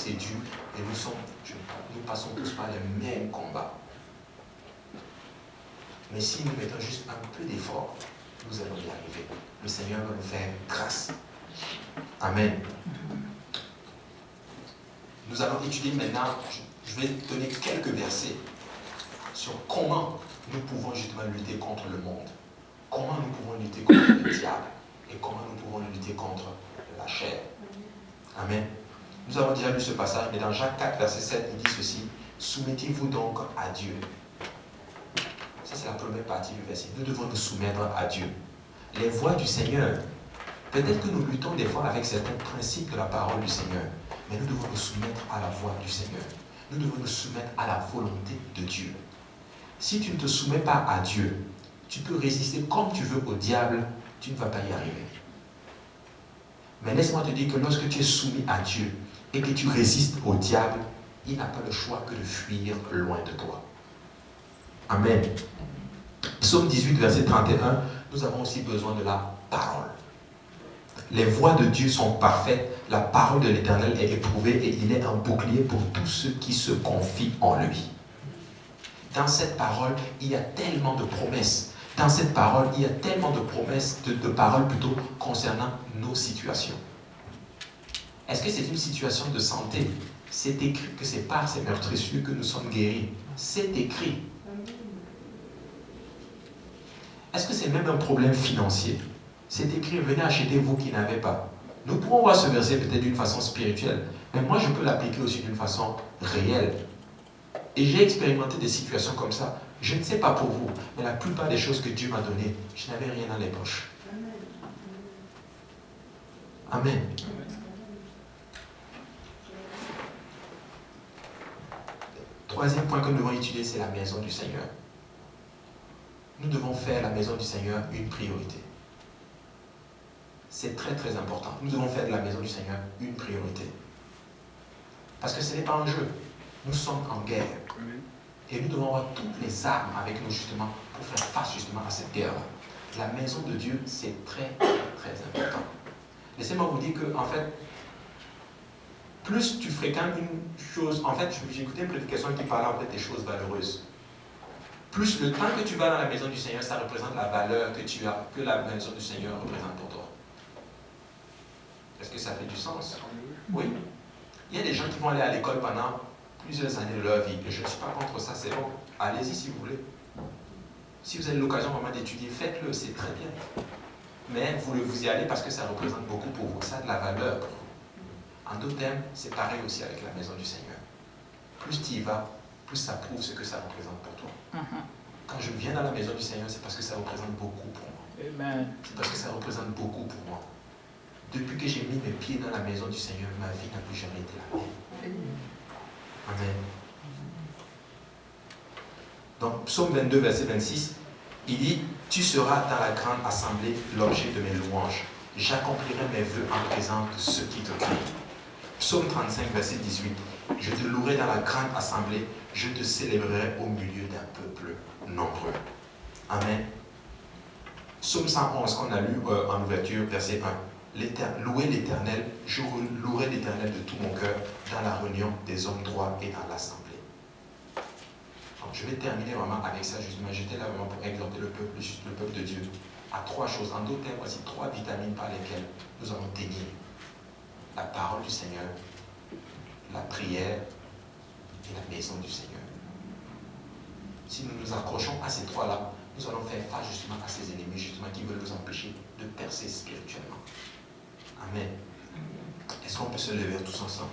c'est dur et nous passons tous par les mêmes combats. Mais si nous mettons juste un peu d'effort, nous allons y arriver. Le Seigneur va nous faire grâce. Amen. Nous allons étudier maintenant, je vais donner quelques versets sur comment nous pouvons justement lutter contre le monde. Comment nous pouvons lutter contre le diable et comment nous pouvons lutter contre la chair. Amen. Nous avons déjà lu ce passage, mais dans Jacques 4, verset 7, il dit ceci: soumettez-vous donc à Dieu. Ça, c'est la première partie du verset. Nous devons nous soumettre à Dieu. Les voies du Seigneur, peut-être que nous luttons des fois avec certains principes de la parole du Seigneur, mais nous devons nous soumettre à la voie du Seigneur. Nous devons nous soumettre à la volonté de Dieu. Si tu ne te soumets pas à Dieu, tu peux résister comme tu veux au diable, tu ne vas pas y arriver. Mais laisse-moi te dire que lorsque tu es soumis à Dieu et que tu résistes au diable, il n'a pas le choix que de fuir loin de toi. Amen. Psaume 18, verset 31, nous avons aussi besoin de la parole. Les voies de Dieu sont parfaites, la parole de l'Éternel est éprouvée et il est un bouclier pour tous ceux qui se confient en lui. Dans cette parole, il y a tellement de promesses. Dans cette parole, il y a tellement de promesses, de paroles plutôt, concernant nos situations. Est-ce que c'est une situation de santé? C'est écrit que c'est par ces meurtrissures que nous sommes guéris. C'est écrit. Est-ce que c'est même un problème financier? C'est écrit, venez acheter vous qui n'avez pas. Nous pouvons voir ce verset peut-être d'une façon spirituelle, mais moi je peux l'appliquer aussi d'une façon réelle. Et j'ai expérimenté des situations comme ça. Je ne sais pas pour vous, mais la plupart des choses que Dieu m'a données, je n'avais rien dans les poches. Amen. Troisième point que nous devons étudier, c'est la maison du Seigneur. Nous devons faire la maison du Seigneur une priorité. C'est très très important. Nous devons faire de la maison du Seigneur une priorité. Parce que ce n'est pas un jeu. Nous sommes en guerre. Et nous devons avoir toutes les armes avec nous justement pour faire face justement à cette guerre-là. La maison de Dieu, c'est très très important. Laissez-moi vous dire que, en fait, plus tu fréquentes une chose, en fait, j'ai écouté une prédication qui parlait en fait des choses valeureuses. Plus le temps que tu vas dans la maison du Seigneur, ça représente la valeur que tu as, que la maison du Seigneur représente pour toi. Est-ce que ça fait du sens? Oui. Il y a des gens qui vont aller à l'école pendant plusieurs années de leur vie. Et je ne suis pas contre ça, c'est bon. Allez-y si vous voulez. Si vous avez l'occasion vraiment d'étudier, faites-le, c'est très bien. Mais vous y allez parce que ça représente beaucoup pour vous. Ça a de la valeur pour vous. En d'autres termes, c'est pareil aussi avec la maison du Seigneur. Plus tu y vas, plus ça prouve ce que ça représente pour toi. Quand je viens dans la maison du Seigneur, c'est parce que ça représente beaucoup pour moi. Amen. C'est parce que ça représente beaucoup pour moi. Depuis que j'ai mis mes pieds dans la maison du Seigneur, ma vie n'a plus jamais été la même. Amen. Donc, Psaume 22, verset 26, il dit: tu seras dans la grande assemblée l'objet de mes louanges. J'accomplirai mes vœux en présence de ceux qui te crient. Psaume 35, verset 18, je te louerai dans la grande assemblée, je te célébrerai au milieu d'un peuple nombreux. Amen. Psaume 111 qu'on a lu en ouverture, verset 1. Louez l'Éternel, je louerai l'Éternel de tout mon cœur dans la réunion des hommes droits et dans l'assemblée. Donc, je vais terminer vraiment avec ça, justement. J'étais là vraiment pour exhorter le peuple de Dieu à trois choses. En d'autres termes, voici trois vitamines par lesquelles nous allons tenir: la parole du Seigneur, la prière et la maison du Seigneur. Si nous nous accrochons à ces trois-là, nous allons faire face justement à ces ennemis justement qui veulent nous empêcher de percer spirituellement. Amen. Est-ce qu'on peut se lever tous ensemble?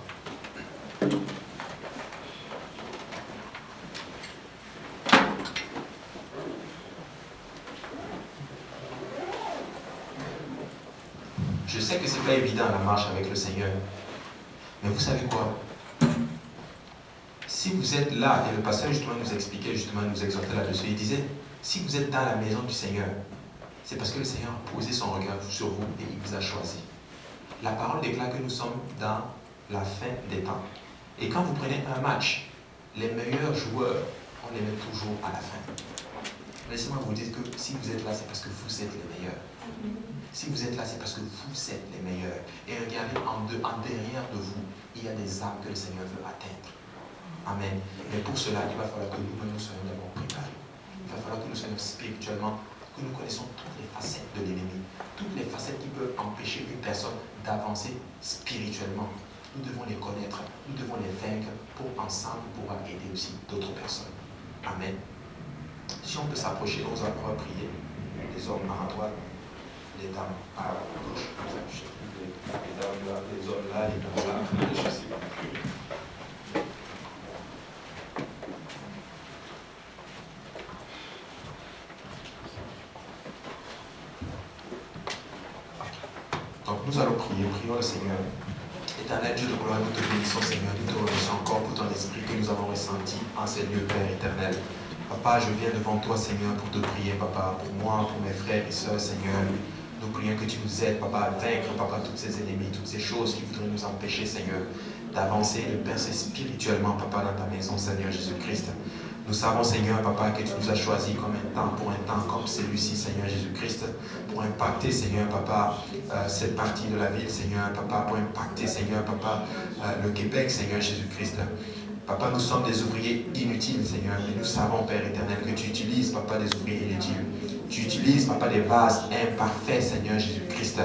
Je sais que ce n'est pas évident la marche avec le Seigneur. Mais vous savez quoi? Si vous êtes là, et le pasteur justement nous expliquait, justement nous exhortait là-dessus, il disait, si vous êtes dans la maison du Seigneur, c'est parce que le Seigneur a posé son regard sur vous et il vous a choisi. La parole déclare que nous sommes dans la fin des temps. Et quand vous prenez un match, les meilleurs joueurs, on les met toujours à la fin. laissez-moi vous dire que si vous êtes là, c'est parce que vous êtes les meilleurs. Si vous êtes là, c'est parce que vous êtes les meilleurs. Et regardez, en derrière de vous, il y a des âmes que le Seigneur veut atteindre. Amen. Mais pour cela, il va falloir que nous soyons d'abord préparés. Il va falloir que nous soyons spirituellement, que nous connaissons toutes les facettes de l'ennemi, toutes les facettes qui peuvent empêcher une personne d'avancer spirituellement. Nous devons les connaître, nous devons les vaincre pour ensemble pouvoir aider aussi d'autres personnes. Amen. Si on peut s'approcher, on va prier. Les hommes à droite, les dames à gauche. Les dames là, les hommes là, les dames là. Je sais pas. Donc nous allons prier, prions le Seigneur. Éternel Dieu de gloire, nous te bénissons Seigneur, nous te remercions encore pour ton esprit que nous avons ressenti en ces lieux, Père éternel. Papa, je viens devant toi Seigneur pour te prier, Papa, pour moi, pour mes frères et sœurs Seigneur. Nous prions que tu nous aides, Papa, à vaincre, Papa, toutes ces ennemis, toutes ces choses qui voudraient nous empêcher, Seigneur, d'avancer, de percer spirituellement, Papa, dans ta maison, Seigneur Jésus-Christ. Nous savons, Seigneur, Papa, que tu nous as choisis comme pour un temps comme celui-ci, Seigneur Jésus-Christ, pour impacter, Seigneur, Papa, cette partie de la ville, Seigneur, Papa, pour impacter, Seigneur, Papa, le Québec, Seigneur Jésus-Christ. Papa, nous sommes des ouvriers inutiles, Seigneur, mais nous savons, Père éternel, que tu utilises, Papa, des ouvriers inutiles. Tu utilises, Papa, des vases imparfaits, Seigneur Jésus-Christ.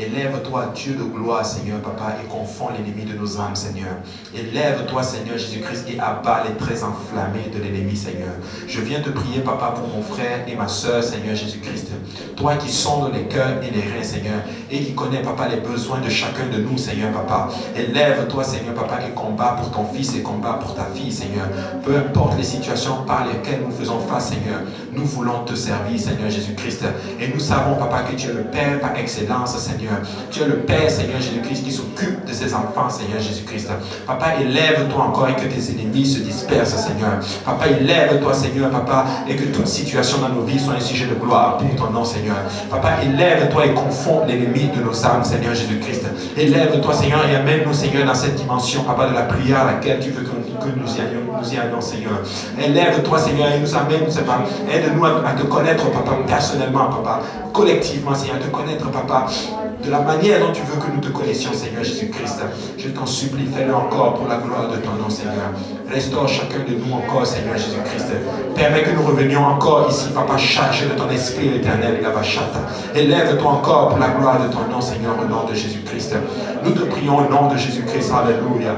Élève-toi, Dieu de gloire, Seigneur, Papa, et confonds l'ennemi de nos âmes, Seigneur. Élève-toi, Seigneur Jésus-Christ, et abat les traits enflammés de l'ennemi, Seigneur. Je viens te prier, Papa, pour mon frère et ma soeur, Seigneur Jésus-Christ. Toi qui sondes les cœurs et les reins, Seigneur, et qui connais, Papa, les besoins de chacun de nous, Seigneur, Papa. Élève-toi, Seigneur, Papa, et combat pour ton fils et combat pour ta fille, Seigneur. Peu importe les situations par lesquelles nous faisons face, Seigneur, nous voulons te servir, Seigneur Jésus-Christ. Et nous savons, Papa, que tu es le Père par excellence, Seigneur. Tu es le Père, Seigneur Jésus-Christ, qui s'occupe de ses enfants, Seigneur Jésus-Christ. Papa, élève-toi encore et que tes ennemis se dispersent, Seigneur. Papa, élève-toi, Seigneur, Papa, et que toute situation dans nos vies soit un sujet de gloire pour ton nom, Seigneur. Papa, élève-toi et confonds l'ennemi de nos âmes, Seigneur Jésus-Christ. Élève-toi, Seigneur, et amène-nous, Seigneur, dans cette dimension, Papa, de la prière à laquelle tu veux que nous y allions, Seigneur. Élève-toi, Seigneur, et nous amène, Seigneur. Aide-nous à te connaître, Papa, personnellement, Papa, collectivement, Seigneur, à te connaître, Papa, de la manière dont tu veux que nous te connaissions, Seigneur Jésus-Christ. Je t'en supplie, fais-le encore pour la gloire de ton nom, Seigneur. Restaure chacun de nous encore, Seigneur Jésus-Christ. Permets que nous revenions encore ici, Papa, chargé de ton esprit éternel, élève-toi encore pour la gloire de ton nom, Seigneur, au nom de Jésus-Christ. Nous te prions au nom de Jésus-Christ. Alléluia.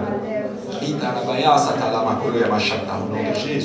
Au nom de Jésus.